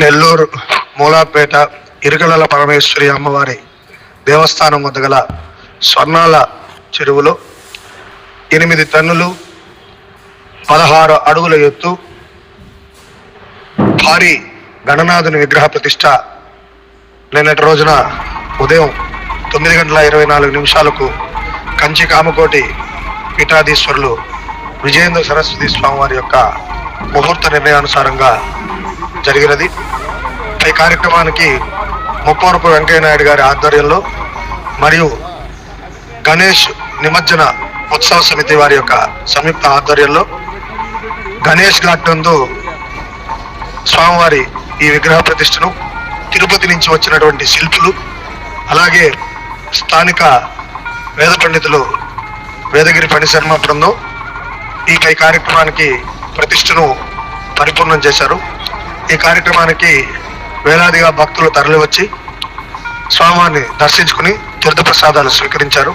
నెల్లూరు మూలాపేట ఇరుకల పరమేశ్వరి అమ్మవారి దేవస్థానం వద్ద గల స్వర్ణాల చెరువులో 8 టన్నులు 16 అడుగుల ఎత్తు భారీ గణనాథుని విగ్రహ ప్రతిష్ట నిన్నటి రోజున ఉదయం 9:24 కంచి కామకోటి పీఠాధీశ్వరులు విజయేంద్ర సరస్వతి స్వామి వారి యొక్క ముహూర్త నిర్ణయానుసారంగా జరిగినది. ఈ కార్యక్రమానికి ముప్పవరపు వెంకయ్య నాయుడు గారి ఆధ్వర్యంలో మరియు గణేష్ నిమజ్జన ఉత్సవ సమితి వారి యొక్క సంయుక్త ఆధ్వర్యంలో గణేష్ ఘాట్ నందు స్వామివారి ఈ విగ్రహ ప్రతిష్టను తిరుపతి నుంచి వచ్చినటువంటి శిల్పులు అలాగే స్థానిక వేద పండితులు వేదగిరి ఫణిశర్మ బృందం ఈ కార్యక్రమానికి ప్రతిష్టను పరిపూర్ణం చేశారు. ఈ కార్యక్రమానికి వేలాదిగా భక్తులు తరలివచ్చి స్వామివారిని దర్శించుకుని తీర్థప్రసాదాలు స్వీకరించారు.